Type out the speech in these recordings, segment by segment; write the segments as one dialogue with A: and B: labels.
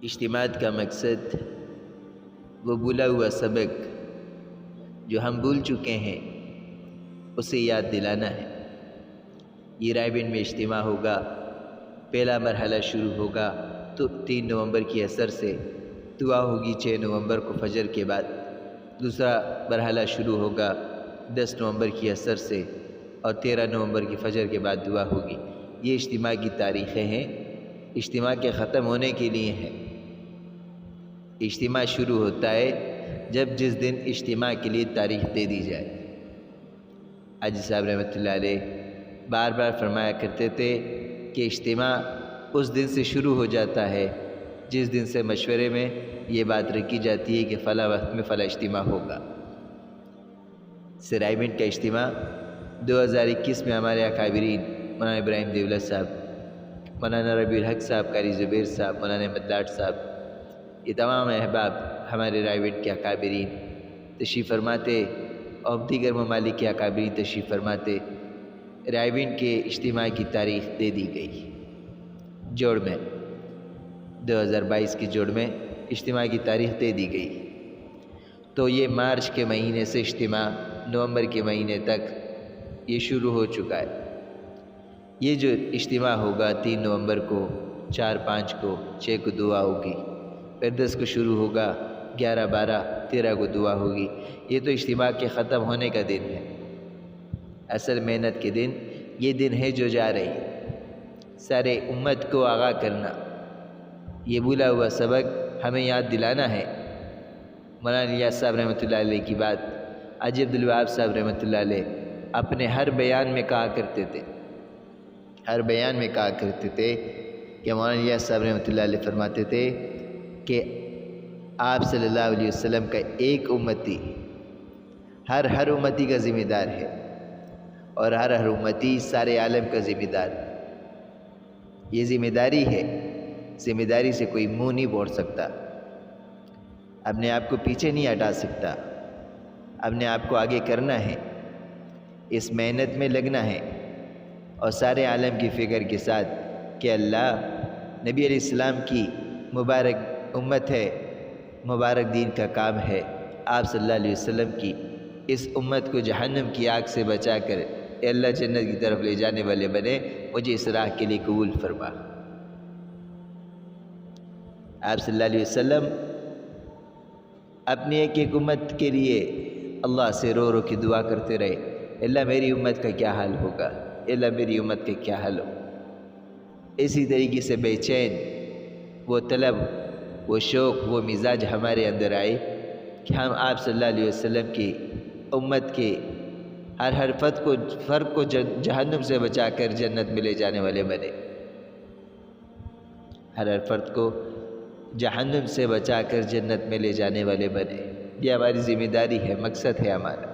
A: اجتماع کا مقصد وہ بھولا ہوا سبق جو ہم بھول چکے ہیں اسے یاد دلانا ہے۔ یہ رائے بند میں اجتماع ہوگا، پہلا مرحلہ شروع ہوگا تو 3 نومبر کی عصر سے، دعا ہوگی 6 نومبر کو فجر کے بعد، دوسرا مرحلہ شروع ہوگا 10 نومبر کی عصر سے اور 13 نومبر کی فجر کے بعد دعا ہوگی۔ یہ اجتماع کی تاریخیں ہیں، اجتماع کے ختم ہونے کے لیے ہیں۔ اجتماع شروع ہوتا ہے جس دن اجتماع کے لیے تاریخ دے دی جائے۔ حاجی صاحب رحمۃ اللہ علیہ بار بار فرمایا کرتے تھے کہ اجتماع اس دن سے شروع ہو جاتا ہے جس دن سے مشورے میں یہ بات رکھی جاتی ہے کہ فلاں وقت میں فلاں اجتماع ہوگا۔ رائے بند کا اجتماع 2021 میں ہمارے اکابرین مولانا ابراہیم دیولہ صاحب، مولانا ربیع الحق صاحب، قاری زبیر صاحب، مولانا احمد لاٹ صاحب، یہ تمام احباب ہمارے رائے بند کے اکابرین تشریف فرماتے اور دیگر ممالک کے اکابرین تشریف فرماتے۔ رائے بند کے اجتماع کی تاریخ دے دی گئی، جوڑ میں 2022 کی جوڑ میں اجتماع کی تاریخ دے دی گئی۔ تو یہ مارچ کے مہینے سے اجتماع نومبر کے مہینے تک یہ شروع ہو چکا ہے۔ یہ جو اجتماع ہوگا 3 نومبر کو، 4، 5 کو، 6 کو دعا ہوگی، پھر 10 کو شروع ہوگا، 11، 12، 13 کو دعا ہوگی۔ یہ تو اجتماع کے ختم ہونے کا دن ہے۔ اصل محنت کے دن یہ دن ہے جو جا رہی ہے۔ سارے امت کو آگاہ کرنا، یہ بھولا ہوا سبق ہمیں یاد دلانا ہے۔ مولانا الیاس صاحب رحمۃ اللہ علیہ کی بات حاجی عبدالوہاب صاحب رحمۃ اللہ علیہ اپنے ہر بیان میں کہا کرتے تھے، ہر بیان میں کہا کرتے تھے کہ مولانا الیاس صاحب رحمۃ اللہ علیہ فرماتے تھے کہ آپ صلی اللہ علیہ وسلم کا ایک امتی ہر امتی کا ذمہ دار ہے، اور ہر امتی سارے عالم کا ذمہ دار ہے۔ یہ ذمہ داری ہے، ذمہ داری سے کوئی منہ نہیں موڑ سکتا، اپنے آپ کو پیچھے نہیں ہٹا سکتا، اپنے آپ کو آگے کرنا ہے، اس محنت میں لگنا ہے، اور سارے عالم کی فکر کے ساتھ کہ اللہ نبی علیہ السلام کی مبارک امت ہے، مبارک دین کا کام ہے، آپ صلی اللہ علیہ وسلم کی اس امت کو جہنم کی آگ سے بچا کر اے اللہ جنت کی طرف لے جانے والے بنے، مجھے اس راہ کے لیے قبول فرما۔ آپ صلی اللہ علیہ وسلم اپنی ایک امت کے لیے اللہ سے رو رو کے دعا کرتے رہے، اللہ میری امت کا کیا حال ہوگا، اللہ میری امت کا کیا حال ہو۔ اسی طریقے سے بے چین وہ طلب، وہ شوق، وہ مزاج ہمارے اندر آئے کہ ہم آپ صلی اللہ علیہ وسلم کی امت کے ہر فرد کو جہنم سے بچا کر جنت میں لے جانے والے بنے، ہر فرد کو جہنم سے بچا کر جنت میں لے جانے والے بنے۔ یہ ہماری ذمہ داری ہے، مقصد ہے ہمارا۔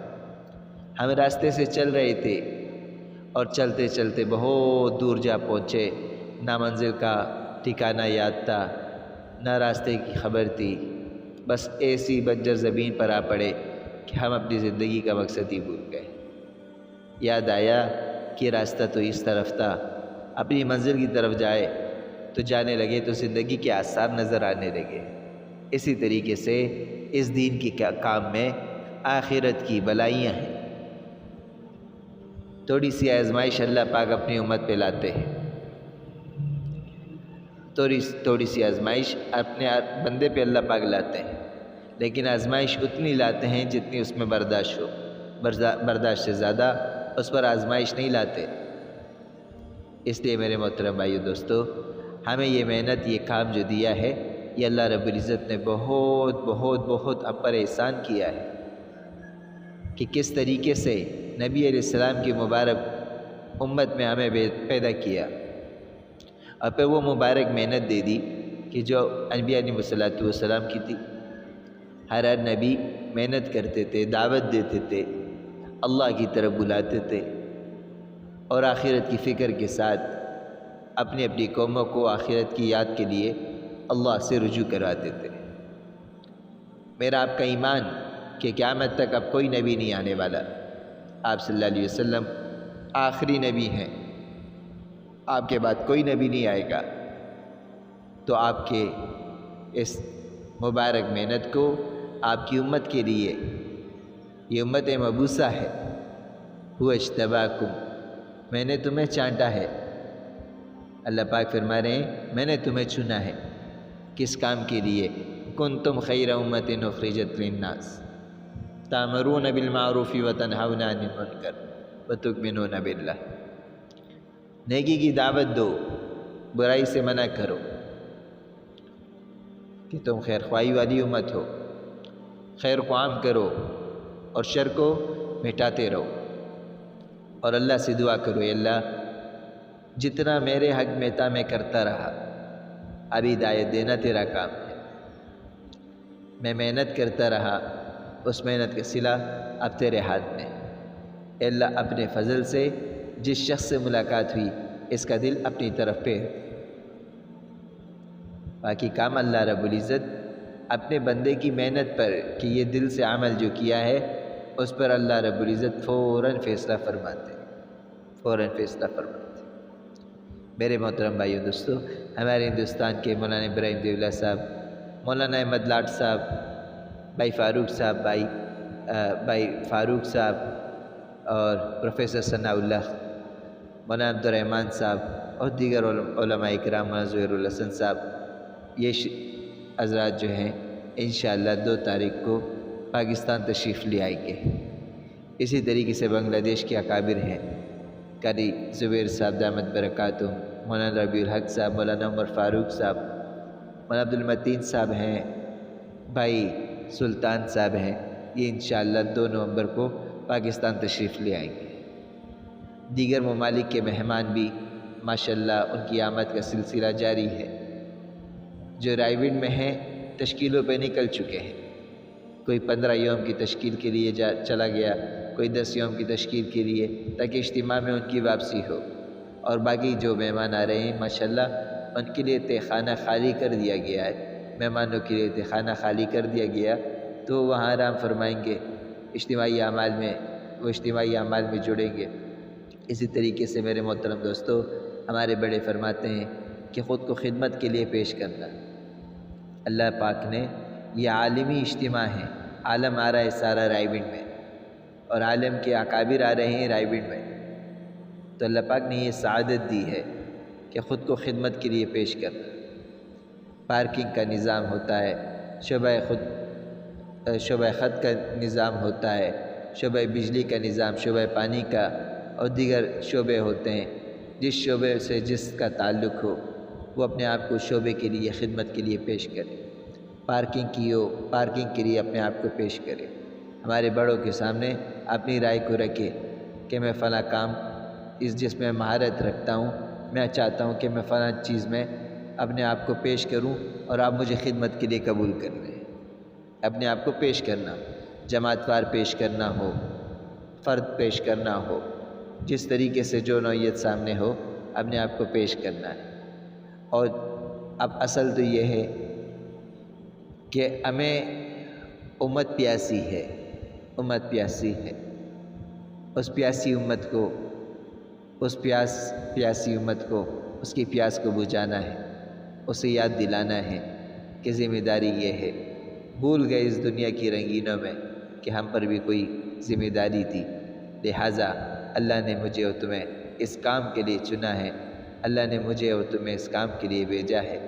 A: ہم راستے سے چل رہے تھے اور چلتے چلتے بہت دور جا پہنچے، نہ منزل کا ٹھکانہ یاد تھا، نہ راستے کی خبر تھی، بس ایسی بنجر زمین پر آ پڑے کہ ہم اپنی زندگی کا مقصد ہی بھول گئے۔ یاد آیا کہ راستہ تو اس طرف تھا، اپنی منزل کی طرف جائے تو جانے لگے تو زندگی کے آثار نظر آنے لگے۔ اسی طریقے سے اس دین کی کام میں آخرت کی بلائیاں ہیں۔ تھوڑی سی آزمائش اللہ پاک اپنی امت پہ لاتے ہیں، تھوڑی سی آزمائش اپنے بندے پہ اللہ پاک لاتے ہیں، لیکن آزمائش اتنی لاتے ہیں جتنی اس میں برداشت ہو، برداشت سے زیادہ اس پر آزمائش نہیں لاتے۔ اس لیے میرے محترم بھائیو دوستو، ہمیں یہ محنت، یہ کام جو دیا ہے، یہ اللہ رب العزت نے بہت بہت بہت ہم پر احسان کیا ہے کہ کس طریقے سے نبی علیہ السلام کی مبارک امت میں ہمیں پیدا کیا، اور پھر وہ مبارک محنت دے دی کہ جو انبیاء علیہ السلام کی تھی۔ ہر نبی محنت کرتے تھے، دعوت دیتے تھے، اللہ کی طرف بلاتے تھے، اور آخرت کی فکر کے ساتھ اپنی اپنی قوموں کو آخرت کی یاد کے لیے اللہ سے رجوع کرواتے تھے۔ میرا آپ کا ایمان کہ قیامت تک اب کوئی نبی نہیں آنے والا، آپ صلی اللہ علیہ وسلم آخری نبی ہیں، آپ کے بعد کوئی نبی نہیں آئے گا، تو آپ کے اس مبارک محنت کو آپ کی امت کے لیے، یہ امت مبعوثہ ہے، هو اجتباکم، میں نے تمہیں چانٹا ہے۔ اللہ پاک فرما رہے ہیں میں نے تمہیں چنا ہے، کس کام کے لیے؟ کنتم خیر امت اخرجت للناس تأمرون بالمعروف وتنہون عن المنکر وتؤمنون باللہ، نیکی کی دعوت دو، برائی سے منع کرو، کہ تم خیر خواہی والی امت ہو، خیر کو عام کرو اور شر کو مٹاتے رہو، اور اللہ سے دعا کرو اے اللہ جتنا میرے حق میں تھا میں کرتا رہا، ابھی ہدایت دینا تیرا کام ہے، میں محنت کرتا رہا، اس محنت کا صلہ اب تیرے ہاتھ میں، اے اللہ اپنے فضل سے جس شخص سے ملاقات ہوئی اس کا دل اپنی طرف پھیر، باقی کام اللہ رب العزت اپنے بندے کی محنت پر کہ یہ دل سے عمل جو کیا ہے اس پر اللہ رب العزت فوراً فیصلہ فرماتے، فوراً فیصلہ فرماتے۔ میرے محترم بھائیو دوستو، ہمارے ہندوستان کے مولانا ابراہیم دیولہ صاحب، مولانا احمد لاٹ صاحب، بھائی فاروق صاحب، بھائی فاروق صاحب اور پروفیسر ثناء اللہ، مولانا عبدالرحمن صاحب اور دیگر علماء اکرام، مولانا ظہیر الحسن صاحب، یہ حضرات جو ہیں انشاءاللہ 2 تاریخ کو پاکستان تشریف لے آئیں گے۔ اسی طریقے سے بنگلہ دیش کے اکابر ہیں، قاری زبیر صاحب دامت برکاتہم، مولانا ربیع الحق صاحب، مولانا عمر فاروق صاحب، مولانا عبدالمتین صاحب ہیں، بھائی سلطان صاحب ہیں، یہ انشاءاللہ 2 نومبر کو پاکستان تشریف لے آئیں گے۔ دیگر ممالک کے مہمان بھی ماشاءاللہ ان کی آمد کا سلسلہ جاری ہے، جو رائے ونڈ میں ہیں تشکیلوں پہ نکل چکے ہیں، کوئی 15 یوم کی تشکیل کے لیے چلا گیا، کوئی 10 یوم کی تشکیل کے لیے، تاکہ اجتماع میں ان کی واپسی ہو، اور باقی جو مہمان آ رہے ہیں ماشاءاللہ ان کے لیے تہخانہ خالی کر دیا گیا ہے، مہمانوں کے لیے تہخانہ خالی کر دیا گیا، تو وہاں آرام فرمائیں گے، اجتماعی اعمال میں جڑیں گے۔ اسی طریقے سے میرے محترم دوستو، ہمارے بڑے فرماتے ہیں کہ خود کو خدمت کے لیے پیش کرنا، اللہ پاک نے یہ عالمی اجتماع ہے، عالم آ رہا ہے سارا رائے ونڈ میں، اور عالم کے اکابر آ رہے ہیں رائے ونڈ میں، تو اللہ پاک نے یہ سعادت دی ہے کہ خود کو خدمت کے لیے پیش کرنا۔ پارکنگ کا نظام ہوتا ہے، شعبہ خط کا نظام ہوتا ہے، شعبہ بجلی کا نظام، شعبہ پانی کا اور دیگر شعبے ہوتے ہیں، جس شعبے سے جس کا تعلق ہو وہ اپنے آپ کو شعبے کے لیے خدمت کے لیے پیش کرے، پارکنگ کے لیے اپنے آپ کو پیش کرے، ہمارے بڑوں کے سامنے اپنی رائے کو رکھے کہ میں فلاں کام جس میں مہارت رکھتا ہوں، میں چاہتا ہوں کہ میں فلاں چیز میں اپنے آپ کو پیش کروں اور آپ مجھے خدمت کے لیے قبول کر لیں۔ اپنے آپ کو پیش کرنا، جماعت وار پیش کرنا ہو، فرد پیش کرنا ہو، جس طریقے سے جو نوعیت سامنے ہو اپنے آپ کو پیش کرنا ہے۔ اور اب اصل تو یہ ہے کہ ہمیں امت پیاسی ہے، اس پیاسی امت کو اس کی پیاس کو بجھانا ہے، اسے یاد دلانا ہے کہ ذمہ داری یہ ہے۔ بھول گئے اس دنیا کی رنگینوں میں کہ ہم پر بھی کوئی ذمہ داری تھی، لہٰذا اللہ نے مجھے اور تمہیں اس کام کے لیے چنا ہے، اللہ نے مجھے اور تمہیں اس کام کے لیے بھیجا ہے،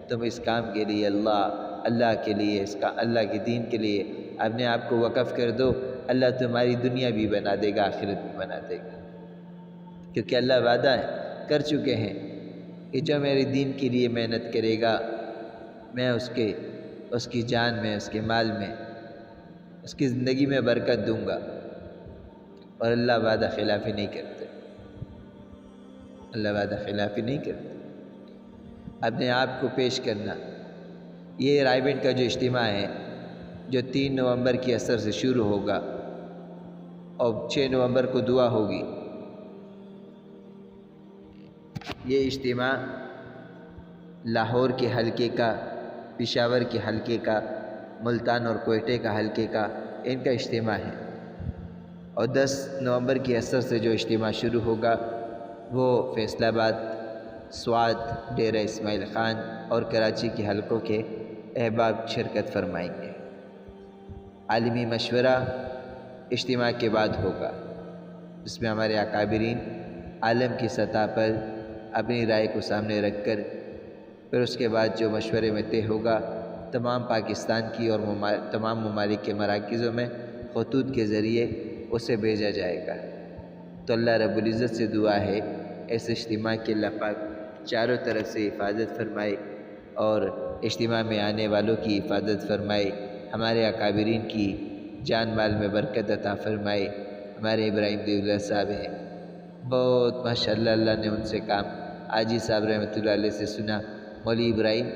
A: تم اس کام کے لیے اللہ کے لیے، اللہ کے دین کے لیے اپنے آپ کو وقف کر دو، اللہ تمہاری دنیا بھی بنا دے گا، آخرت بھی بنا دے گا، کیونکہ اللہ وعدہ کر چکے ہیں کہ جو میرے دین کے لیے محنت کرے گا میں اس کی جان میں، اس کے مال میں، اس کی زندگی میں برکت دوں گا، اور اللہ وعدہ خلافی نہیں کرتے، اپنے آپ کو پیش کرنا۔ یہ رائے ونڈ کا جو اجتماع ہے جو 3 نومبر کی عصر سے شروع ہوگا اور 6 نومبر کو دعا ہوگی، یہ اجتماع لاہور کے حلقے کا، پشاور کے حلقے کا، ملتان اور کوئٹے کا حلقے کا ان کا اجتماع ہے، اور 10 نومبر کی عصر سے جو اجتماع شروع ہوگا وہ فیصل آباد، سوات، ڈیرہ اسماعیل خان اور کراچی کے حلقوں کے احباب شرکت فرمائیں گے۔ عالمی مشورہ اجتماع کے بعد ہوگا، جس میں ہمارے اکابرین عالم کی سطح پر اپنی رائے کو سامنے رکھ کر پھر اس کے بعد جو مشورے میں طے ہوگا تمام پاکستان کی اور تمام ممالک کے مراکزوں میں خطوط کے ذریعے اسے بھیجا جائے گا۔ تو اللہ رب العزت سے دعا ہے اس اجتماع کے اللہ پاک چاروں طرف سے حفاظت فرمائے اور اجتماع میں آنے والوں کی حفاظت فرمائے، ہمارے اکابرین کی جان مال میں برکت عطا فرمائے۔ ہمارے ابراہیم دیولہ صاحب ہیں، بہت ماشاءاللہ اللہ نے ان سے کام حاجی صاحب رحمۃ اللہ علیہ سے سنا، مولوی ابراہیم